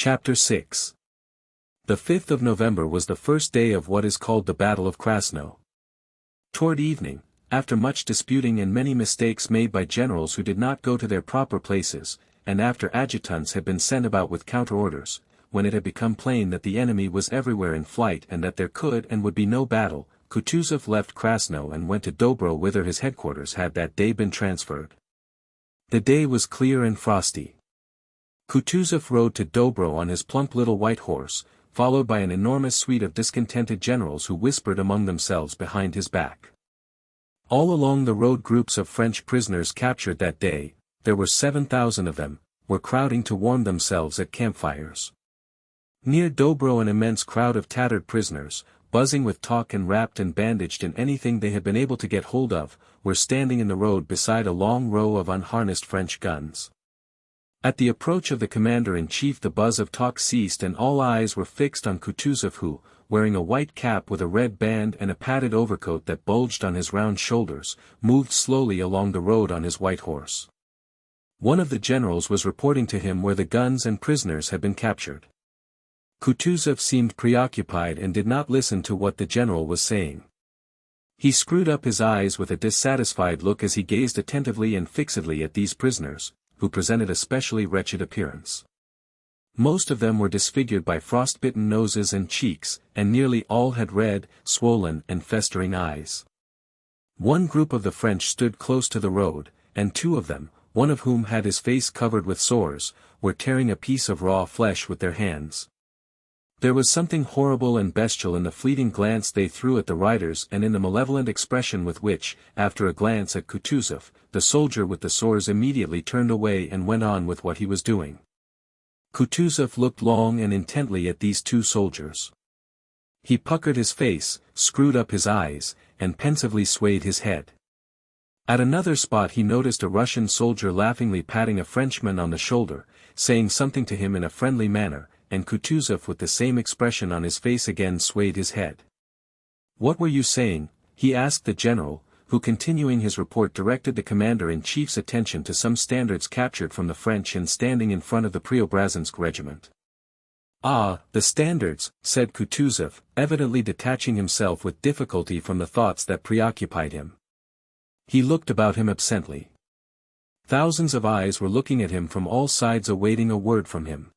Chapter 6. The 5th of November was the first day of what is called the Battle of Krasno. Toward evening, after much disputing and many mistakes made by generals who did not go to their proper places, and after adjutants had been sent about with counter-orders, when it had become plain that the enemy was everywhere in flight and that there could and would be no battle, Kutuzov left Krasno and went to Dobro whither his headquarters had that day been transferred. The day was clear and frosty. Kutuzov rode to Dobro on his plump little white horse, followed by an enormous suite of discontented generals who whispered among themselves behind his back. All along the road groups of French prisoners captured that day, there were 7,000 of them, were crowding to warm themselves at campfires. Near Dobro an immense crowd of tattered prisoners, buzzing with talk and wrapped and bandaged in anything they had been able to get hold of, were standing in the road beside a long row of unharnessed French guns. At the approach of the commander-in-chief the buzz of talk ceased and all eyes were fixed on Kutuzov who, wearing a white cap with a red band and a padded overcoat that bulged on his round shoulders, moved slowly along the road on his white horse. One of the generals was reporting to him where the guns and prisoners had been captured. Kutuzov seemed preoccupied and did not listen to what the general was saying. He screwed up his eyes with a dissatisfied look as he gazed attentively and fixedly at these prisoners, who presented a specially wretched appearance. Most of them were disfigured by frost-bitten noses and cheeks, and nearly all had red, swollen and festering eyes. One group of the French stood close to the road, and two of them, one of whom had his face covered with sores, were tearing a piece of raw flesh with their hands. There was something horrible and bestial in the fleeting glance they threw at the riders and in the malevolent expression with which, after a glance at Kutuzov, the soldier with the sores immediately turned away and went on with what he was doing. Kutuzov looked long and intently at these two soldiers. He puckered his face, screwed up his eyes, and pensively swayed his head. At another spot he noticed a Russian soldier laughingly patting a Frenchman on the shoulder, saying something to him in a friendly manner, and Kutuzov with the same expression on his face again swayed his head. "What were you saying?" he asked the general, who continuing his report directed the commander-in-chief's attention to some standards captured from the French and standing in front of the Preobrazhensk regiment. "Ah, the standards," said Kutuzov, evidently detaching himself with difficulty from the thoughts that preoccupied him. He looked about him absently. Thousands of eyes were looking at him from all sides awaiting a word from him.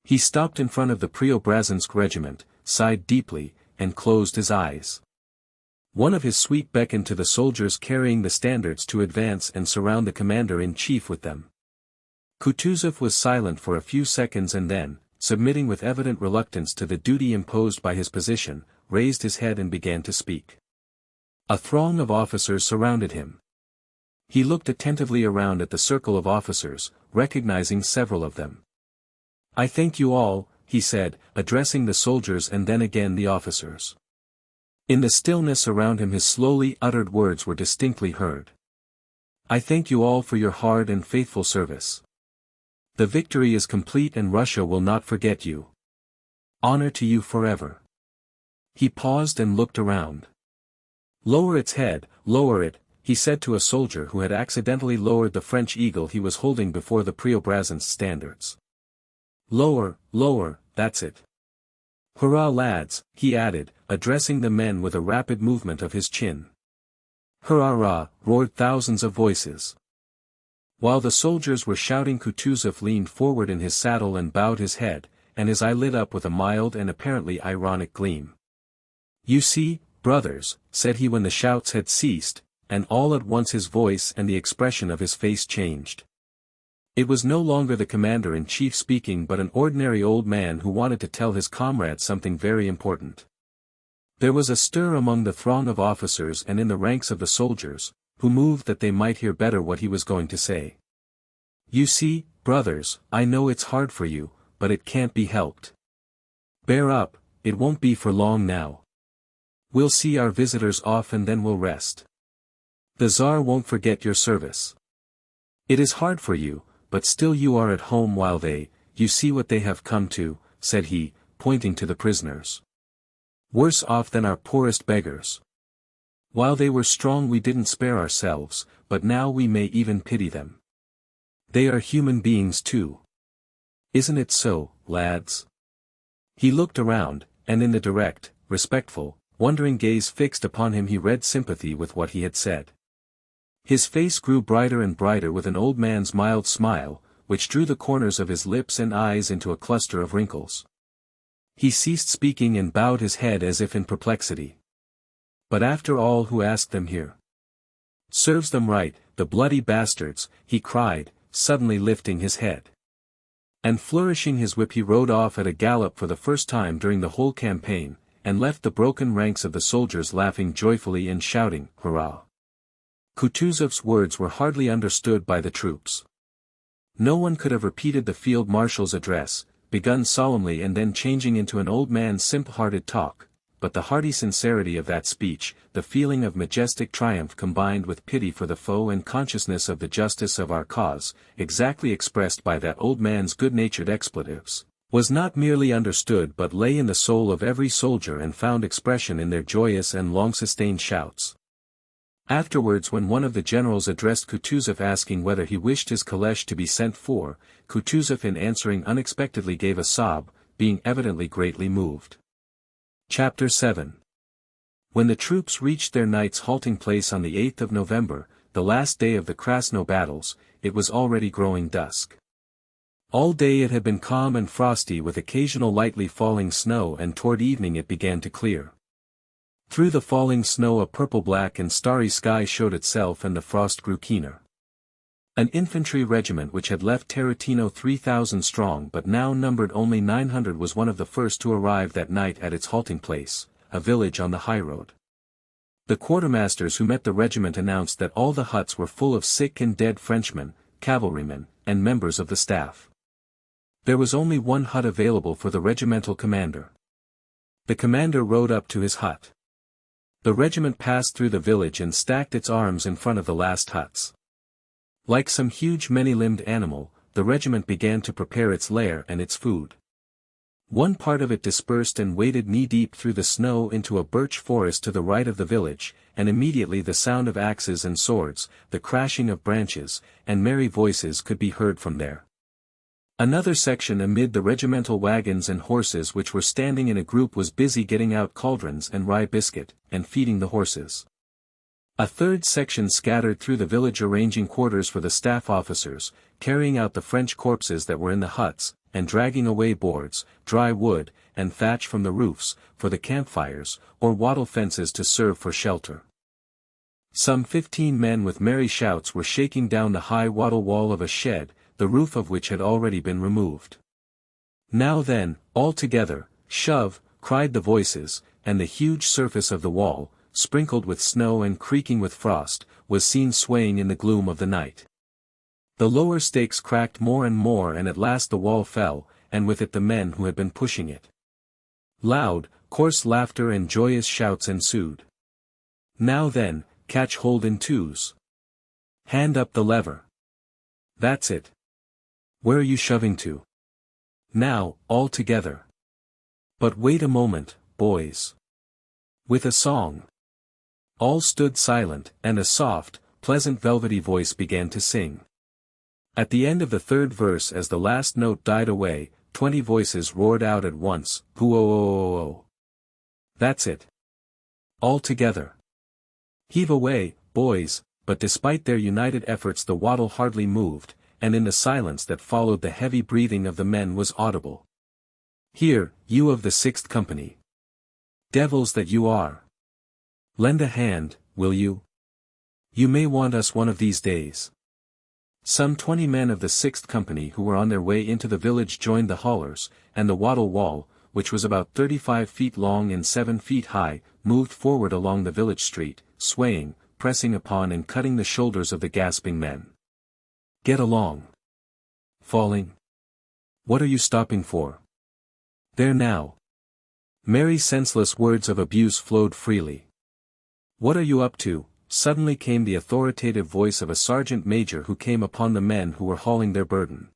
He stopped in front of the Preobrazhensk regiment, sighed deeply, and closed his eyes. One of his suite beckoned to the soldiers carrying the standards to advance and surround the commander-in-chief with them. Kutuzov was silent for a few seconds and then, submitting with evident reluctance to the duty imposed by his position, raised his head and began to speak. A throng of officers surrounded him. He looked attentively around at the circle of officers, recognizing several of them. "I thank you all," he said, addressing the soldiers and then again the officers. In the stillness around him his slowly uttered words were distinctly heard. "I thank you all for your hard and faithful service. The victory is complete and Russia will not forget you. Honor to you forever." He paused and looked around. "Lower its head, lower it," he said to a soldier who had accidentally lowered the French eagle he was holding before the Preobrazhensk standards. "Lower, lower, that's it. Hurrah lads," he added, addressing the men with a rapid movement of his chin. "Hurrah!" roared thousands of voices. While the soldiers were shouting Kutuzov leaned forward in his saddle and bowed his head, and his eye lit up with a mild and apparently ironic gleam. "You see, brothers," said he when the shouts had ceased, and all at once his voice and the expression of his face changed. It was no longer the commander-in-chief speaking but an ordinary old man who wanted to tell his comrades something very important. There was a stir among the throng of officers and in the ranks of the soldiers, who moved that they might hear better what he was going to say. "You see, brothers, I know it's hard for you, but it can't be helped. Bear up, it won't be for long now. We'll see our visitors off and then we'll rest. The Tsar won't forget your service. It is hard for you, but still you are at home while you see what they have come to," said he, pointing to the prisoners. "Worse off than our poorest beggars. While they were strong we didn't spare ourselves, but now we may even pity them. They are human beings too. Isn't it so, lads? He looked around, and in the direct, respectful, wondering gaze fixed upon him he read sympathy with what he had said. His face grew brighter and brighter with an old man's mild smile, which drew the corners of his lips and eyes into a cluster of wrinkles. He ceased speaking and bowed his head as if in perplexity. But after all, who asked them here? Serves them right, the bloody bastards, he cried, suddenly lifting his head. And flourishing his whip he rode off at a gallop for the first time during the whole campaign, and left the broken ranks of the soldiers laughing joyfully and shouting, "Hurrah!" Kutuzov's words were hardly understood by the troops. No one could have repeated the field marshal's address, begun solemnly and then changing into an old man's simple-hearted talk, but the hearty sincerity of that speech, the feeling of majestic triumph combined with pity for the foe and consciousness of the justice of our cause, exactly expressed by that old man's good-natured expletives, was not merely understood but lay in the soul of every soldier and found expression in their joyous and long-sustained shouts. Afterwards, when one of the generals addressed Kutuzov asking whether he wished his caleche to be sent for, Kutuzov in answering unexpectedly gave a sob, being evidently greatly moved. Chapter 7. When the troops reached their night's halting place on the 8th of November, the last day of the Krasno battles, it was already growing dusk. All day it had been calm and frosty with occasional lightly falling snow, and toward evening it began to clear. Through the falling snow a purple-black and starry sky showed itself and the frost grew keener. An infantry regiment which had left Tarutino 3,000 strong but now numbered only 900 was one of the first to arrive that night at its halting place, a village on the highroad. The quartermasters who met the regiment announced that all the huts were full of sick and dead Frenchmen, cavalrymen, and members of the staff. There was only one hut available for the regimental commander. The commander rode up to his hut. The regiment passed through the village and stacked its arms in front of the last huts. Like some huge many-limbed animal, the regiment began to prepare its lair and its food. One part of it dispersed and waded knee-deep through the snow into a birch forest to the right of the village, and immediately the sound of axes and swords, the crashing of branches, and merry voices could be heard from there. Another section amid the regimental wagons and horses which were standing in a group was busy getting out cauldrons and rye biscuit, and feeding the horses. A third section scattered through the village arranging quarters for the staff officers, carrying out the French corpses that were in the huts, and dragging away boards, dry wood, and thatch from the roofs, for the campfires, or wattle fences to serve for shelter. Some 15 men with merry shouts were shaking down the high wattle wall of a shed, the roof of which had already been removed. Now then, all together, shove, cried the voices, and the huge surface of the wall, sprinkled with snow and creaking with frost, was seen swaying in the gloom of the night. The lower stakes cracked more and more and at last the wall fell, and with it the men who had been pushing it. Loud, coarse laughter and joyous shouts ensued. Now then, catch hold in twos. Hand up the lever. That's it. Where are you shoving to? Now, all together. But wait a moment, boys. With a song. All stood silent, and a soft, pleasant velvety voice began to sing. At the end of the third verse as the last note died away, 20 voices roared out at once, "Hoo-oh-oh-oh-oh." That's it. All together. Heave away, boys, but despite their united efforts the wattle hardly moved, and in the silence that followed the heavy breathing of the men was audible. Here, you of the 6th Company. Devils that you are. Lend a hand, will you? You may want us one of these days. Some 20 men of the 6th Company who were on their way into the village joined the haulers, and the wattle wall, which was about 35 feet long and 7 feet high, moved forward along the village street, swaying, pressing upon and cutting the shoulders of the gasping men. Get along. Falling. What are you stopping for? There now. Merry senseless words of abuse flowed freely. What are you up to? Suddenly came the authoritative voice of a sergeant major who came upon the men who were hauling their burden.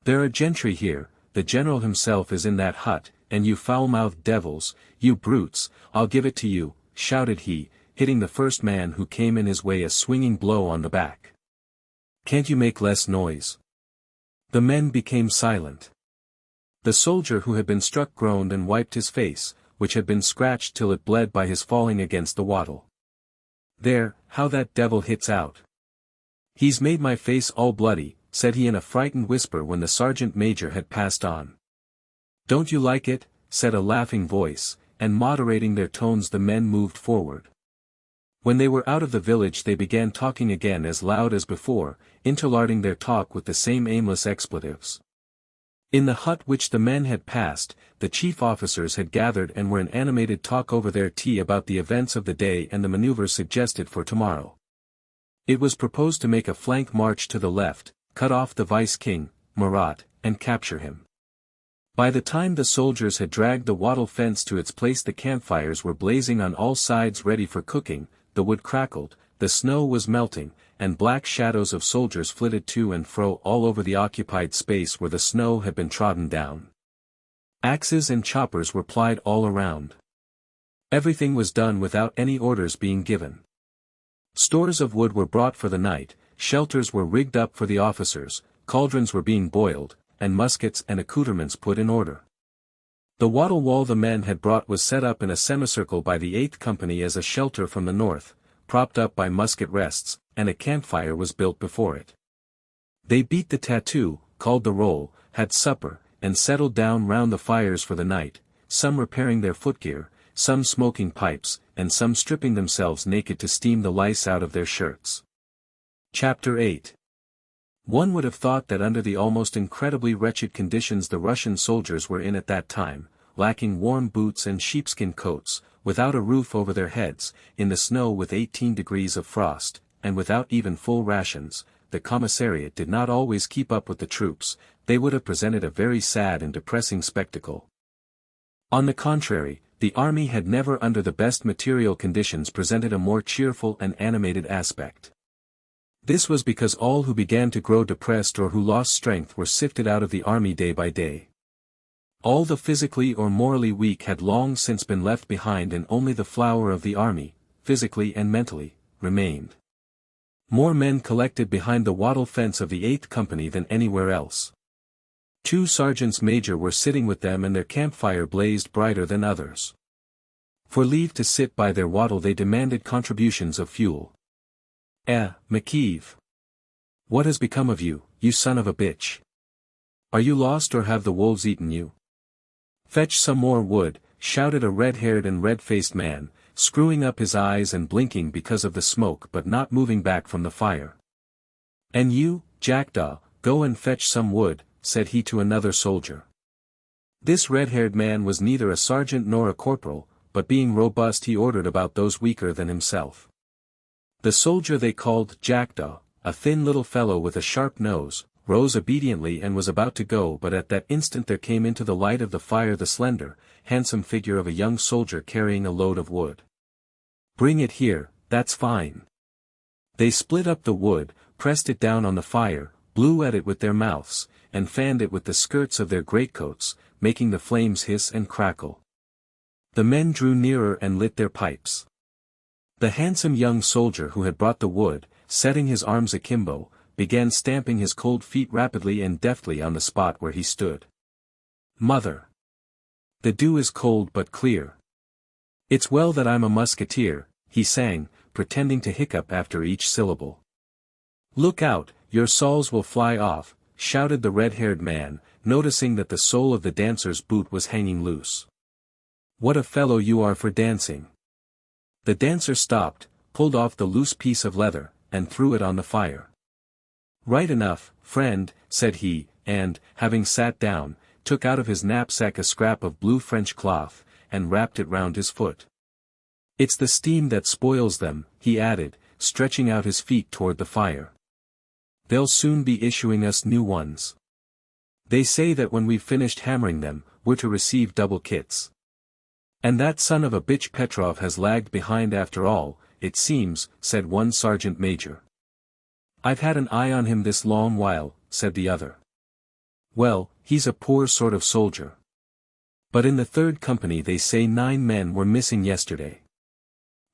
There are gentry here, the general himself is in that hut, and you foul-mouthed devils, you brutes, I'll give it to you, shouted he, hitting the first man who came in his way a swinging blow on the back. Can't you make less noise? The men became silent. The soldier who had been struck groaned and wiped his face, which had been scratched till it bled by his falling against the wattle. "There, how that devil hits out! He's made my face all bloody," said he in a frightened whisper when the sergeant major had passed on. "Don't you like it?" said a laughing voice, and moderating their tones the men moved forward. When they were out of the village they began talking again as loud as before, interlarding their talk with the same aimless expletives. In the hut which the men had passed, the chief officers had gathered and were in animated talk over their tea about the events of the day and the maneuvers suggested for tomorrow. It was proposed to make a flank march to the left, cut off the vice-king, Murat, and capture him. By the time the soldiers had dragged the wattle fence to its place the campfires were blazing on all sides ready for cooking, the wood crackled, the snow was melting, and black shadows of soldiers flitted to and fro all over the occupied space where the snow had been trodden down. Axes and choppers were plied all around. Everything was done without any orders being given. Stores of wood were brought for the night, shelters were rigged up for the officers, cauldrons were being boiled, and muskets and accoutrements put in order. The wattle wall the men had brought was set up in a semicircle by the 8th Company as a shelter from the north, propped up by musket rests, and a campfire was built before it. They beat the tattoo, called the roll, had supper, and settled down round the fires for the night, some repairing their footgear, some smoking pipes, and some stripping themselves naked to steam the lice out of their shirts. Chapter 8. One would have thought that under the almost incredibly wretched conditions the Russian soldiers were in at that time, lacking warm boots and sheepskin coats, without a roof over their heads, in the snow with 18 degrees of frost, and without even full rations, the commissariat did not always keep up with the troops, they would have presented a very sad and depressing spectacle. On the contrary, the army had never under the best material conditions presented a more cheerful and animated aspect. This was because all who began to grow depressed or who lost strength were sifted out of the army day by day. All the physically or morally weak had long since been left behind and only the flower of the army, physically and mentally, remained. More men collected behind the wattle fence of the 8th Company than anywhere else. 2 sergeants major were sitting with them and their campfire blazed brighter than others. For leave to sit by their wattle they demanded contributions of fuel. McKeeve. What has become of you, you son of a bitch? Are you lost or have the wolves eaten you? Fetch some more wood, shouted a red-haired and red-faced man, screwing up his eyes and blinking because of the smoke but not moving back from the fire. And you, Jackdaw, go and fetch some wood, said he to another soldier. This red-haired man was neither a sergeant nor a corporal, but being robust he ordered about those weaker than himself. The soldier they called Jackdaw, a thin little fellow with a sharp nose, rose obediently and was about to go but at that instant there came into the light of the fire the slender, handsome figure of a young soldier carrying a load of wood. Bring it here, that's fine. They split up the wood, pressed it down on the fire, blew at it with their mouths, and fanned it with the skirts of their greatcoats, making the flames hiss and crackle. The men drew nearer and lit their pipes. The handsome young soldier who had brought the wood, setting his arms akimbo, began stamping his cold feet rapidly and deftly on the spot where he stood. Mother! The dew is cold but clear. It's well that I'm a musketeer, he sang, pretending to hiccup after each syllable. Look out, your soles will fly off, shouted the red-haired man, noticing that the sole of the dancer's boot was hanging loose. What a fellow you are for dancing! The dancer stopped, pulled off the loose piece of leather, and threw it on the fire. Right enough, friend, said he, and, having sat down, took out of his knapsack a scrap of blue French cloth, and wrapped it round his foot. It's the steam that spoils them, he added, stretching out his feet toward the fire. They'll soon be issuing us new ones. They say that when we've finished hammering them, we're to receive double kits. And that son of a bitch Petrov has lagged behind after all, it seems, said one sergeant major. I've had an eye on him this long while, said the other. Well, he's a poor sort of soldier. But in the 3rd Company they say 9 men were missing yesterday.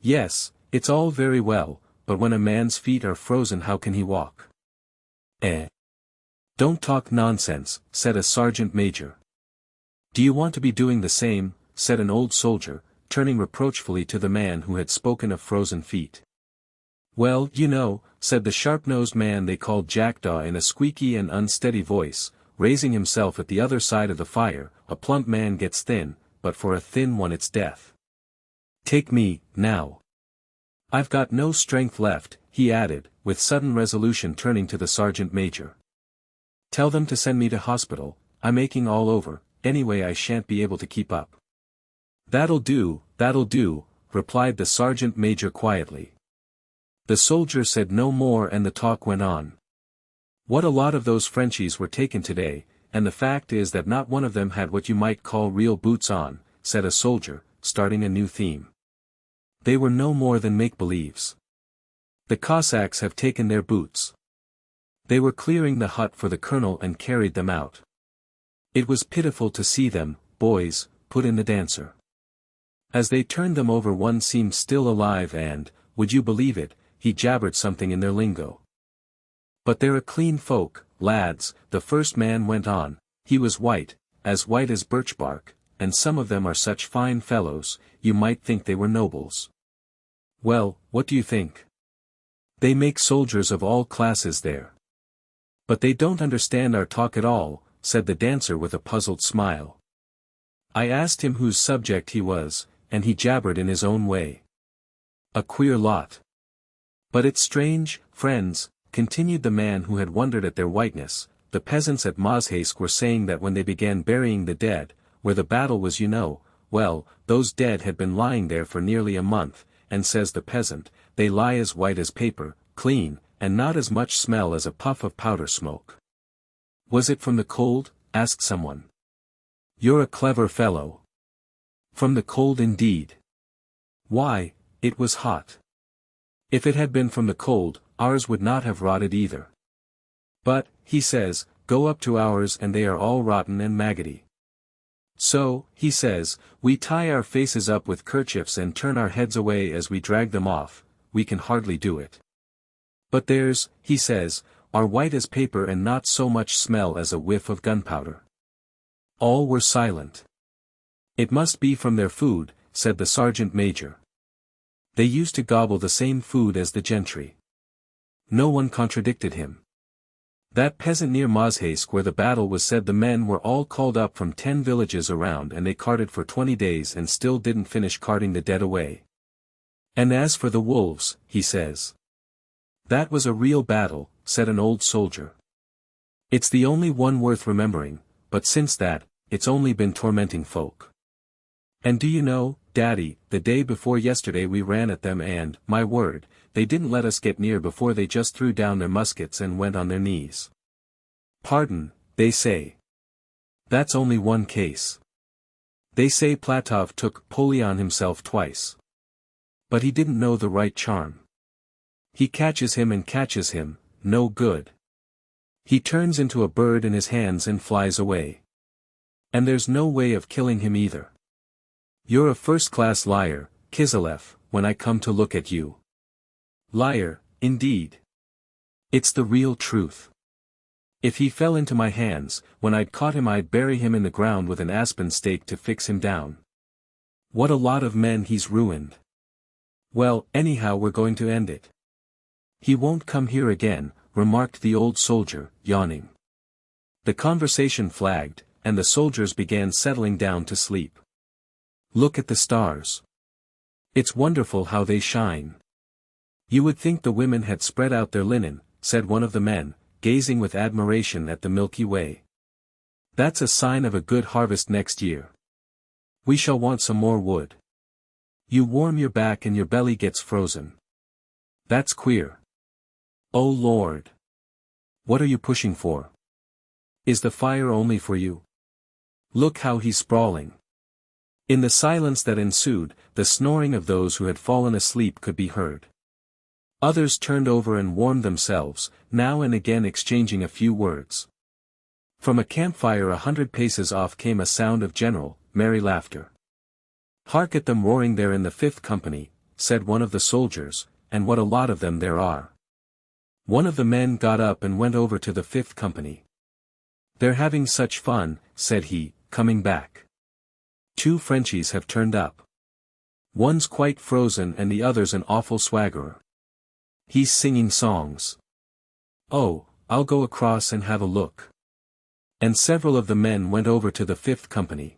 Yes, it's all very well, but when a man's feet are frozen how can he walk? Don't talk nonsense, said a sergeant major. Do you want to be doing the same, said an old soldier, turning reproachfully to the man who had spoken of frozen feet. Well, you know, said the sharp-nosed man they called Jackdaw in a squeaky and unsteady voice, raising himself at the other side of the fire, a plump man gets thin, but for a thin one it's death. Take me, now. I've got no strength left, he added, with sudden resolution turning to the sergeant major. Tell them to send me to hospital, I'm aching all over, anyway I shan't be able to keep up. That'll do, replied the sergeant major quietly. The soldier said no more and the talk went on. What a lot of those Frenchies were taken today, and the fact is that not one of them had what you might call real boots on, said a soldier, starting a new theme. They were no more than make-believes. The Cossacks have taken their boots. They were clearing the hut for the colonel and carried them out. It was pitiful to see them, boys, put in the dancer. As they turned them over one seemed still alive and, would you believe it, he jabbered something in their lingo. But they're a clean folk, lads, the first man went on, he was white as birch bark, and some of them are such fine fellows, you might think they were nobles. Well, what do you think? They make soldiers of all classes there. But they don't understand our talk at all, said the dancer with a puzzled smile. I asked him whose subject he was, and he jabbered in his own way. A queer lot. But it's strange, friends, continued the man who had wondered at their whiteness, the peasants at Mozhaysk were saying that when they began burying the dead, where the battle was well, those dead had been lying there for nearly a month, and says the peasant, they lie as white as paper, clean, and not as much smell as a puff of powder smoke. Was it from the cold? Asked someone. You're a clever fellow. From the cold indeed. Why, it was hot. If it had been from the cold, ours would not have rotted either. But, he says, go up to ours and they are all rotten and maggoty. So, he says, we tie our faces up with kerchiefs and turn our heads away as we drag them off, we can hardly do it. But theirs, he says, are white as paper and not so much smell as a whiff of gunpowder. All were silent. It must be from their food, said the sergeant major. They used to gobble the same food as the gentry. No one contradicted him. That peasant near Mozhaysk where the battle was said the men were all called up from 10 villages around and they carted for 20 days and still didn't finish carting the dead away. And as for the wolves, he says. That was a real battle, said an old soldier. It's the only one worth remembering, but since that, it's only been tormenting folk. And do you know, Daddy, the day before yesterday we ran at them and, my word, they didn't let us get near before they just threw down their muskets and went on their knees. Pardon, they say. That's only one case. They say Platov took Polion himself twice. But he didn't know the right charm. He catches him and catches him, no good. He turns into a bird in his hands and flies away. And there's no way of killing him either. You're a first-class liar, Kiselev, when I come to look at you. Liar, indeed. It's the real truth. If he fell into my hands, when I'd caught him I'd bury him in the ground with an aspen stake to fix him down. What a lot of men he's ruined. Well, anyhow we're going to end it. He won't come here again, remarked the old soldier, yawning. The conversation flagged, and the soldiers began settling down to sleep. Look at the stars. It's wonderful how they shine. You would think the women had spread out their linen, said one of the men, gazing with admiration at the Milky Way. That's a sign of a good harvest next year. We shall want some more wood. You warm your back and your belly gets frozen. That's queer. Oh Lord! What are you pushing for? Is the fire only for you? Look how he's sprawling. In the silence that ensued, the snoring of those who had fallen asleep could be heard. Others turned over and warmed themselves, now and again exchanging a few words. From a campfire 100 paces off came a sound of general, merry laughter. Hark at them roaring there in the 5th company, said one of the soldiers, and what a lot of them there are. One of the men got up and went over to the 5th company. "They're having such fun," said he, coming back. "Two Frenchies have turned up. One's quite frozen and the other's an awful swaggerer. He's singing songs. Oh, I'll go across and have a look." And several of the men went over to the Fifth Company.